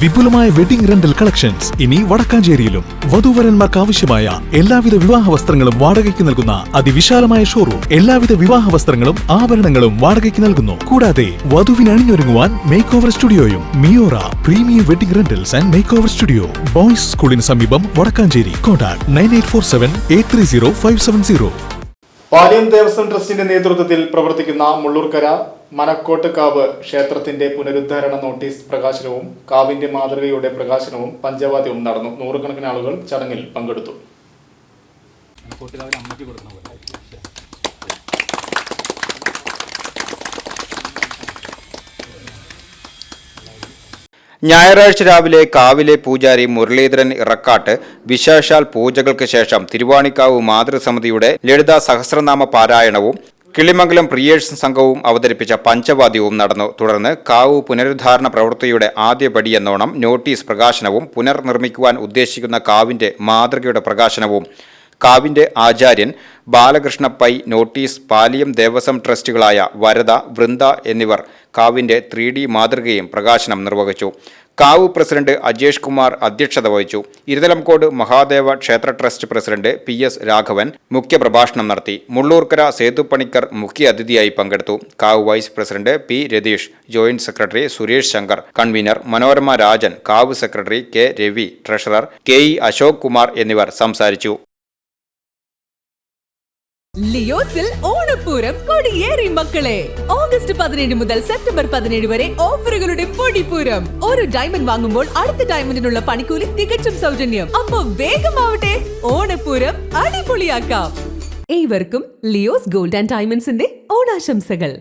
വിപുലമായ wedding rental collections ഇനി വടക്കാഞ്ചേരിയിലും. വധൂവരന്മാർക്ക് ആവശ്യമായ എല്ലാവിധ വിവാഹ വസ്ത്രങ്ങളും വാടകയ്ക്ക് നൽകുന്ന അതിവിശാലമായ ഷോറൂം. എല്ലാവിധ വിവാഹ വസ്ത്രങ്ങളും ആഭരണങ്ങളും വാടകയ്ക്ക് നൽകുന്നു. കൂടാതെ വധുവിന് അണിഞ്ഞൊരുങ്ങുവാൻ മേക്ക് ഓവർ സ്റ്റുഡിയോയും. Miora premium wedding rentals and makeover studio, boys സ്കൂളിന് സമീപം, വടക്കാഞ്ചേരി. കോൺടാക്ട് 9847830570. പാലിയം ദേവസ്വം ട്രസ്റ്റിന്റെ നേതൃത്വത്തിൽ പ്രവർത്തിക്കുന്ന മുള്ളൂർക്കര മനക്കോട്ട്-കാവ് ക്ഷേത്രത്തിന്റെ പുനരുദ്ധാരണ നോട്ടീസ് പ്രകാശനവും കാവിന്റെ മാതൃകയുടെ പ്രകാശനവും പഞ്ചവാദ്യവും നടന്നു. നൂറുകണക്കിന് ആളുകൾ ചടങ്ങിൽ പങ്കെടുത്തു. ഞായറാഴ്ച രാവിലെ കാവിലെ പൂജാരി മുരളീധരൻ ഇറക്കാട്ട് വിശേഷാൽ പൂജകൾക്ക് ശേഷം തിരുവാണിക്കാവ് മാതൃസമിതിയുടെ ലളിത സഹസ്രനാമ പാരായണവും കിളിമംഗലം പ്രിയേഴ്സ് സംഘവും അവതരിപ്പിച്ച പഞ്ചവാദ്യവും നടന്നു. തുടർന്ന് കാവ് പുനരുദ്ധാരണ പ്രവൃത്തിയുടെ ആദ്യപടിയെന്നോണം നോട്ടീസ് പ്രകാശനവും പുനർനിർമ്മിക്കുവാൻ ഉദ്ദേശിക്കുന്ന കാവിന്റെ മാതൃകയുടെ പ്രകാശനവും കാവിന്റെ ആചാര്യൻ ബാലകൃഷ്ണ പൈ, നോട്ടീസ്, പാലിയം ദേവസ്വം ട്രസ്റ്റുകളായ വരദ, വൃന്ദ എന്നിവർ കാവിന്റെ 3D മാതൃകയും പ്രകാശനം നിർവഹിച്ചു. കാവ് പ്രസിഡന്റ് അജേഷ് കുമാർ അധ്യക്ഷത വഹിച്ചു. ഇരുതലംകോട് മഹാദേവ ക്ഷേത്ര ട്രസ്റ്റ് പ്രസിഡന്റ് PS രാഘവൻ മുഖ്യപ്രഭാഷണം നടത്തി. മുള്ളൂർക്കര സേതുപണിക്കർ മുഖ്യ അതിഥിയായി പങ്കെടുത്തു. കാവ് vice president P Ratheesh, joint secretary Suresh Shankar, convener Manorama Rajan, കാവ് secretary K Ravi, treasurer KE Ashok Kumar എന്നിവർ സംസാരിച്ചു. ലിയോസിൽ ഓണപ്പൂരം കൊടിയേറി മക്കളെ. ഓഗസ്റ്റ് 17 മുതൽ സെപ്റ്റംബർ 17 വരെ ഓഫറുകളുടെ പൊടിപ്പൂരം. ഓരോ ഡയമണ്ട് വാങ്ങുമ്പോൾ അടുത്ത ഡയമണ്ടിനുള്ള പണിക്കൂലി തികച്ചും സൗജന്യം. അപ്പൊ വേഗമാവട്ടെ, ഓണപ്പൂരം അടിപൊളിയാക്കാം. ഏവർക്കും ലിയോസ് ഗോൾഡ് ആൻഡ് ഡയമണ്ട്സിന്റെ ഓണാശംസകൾ.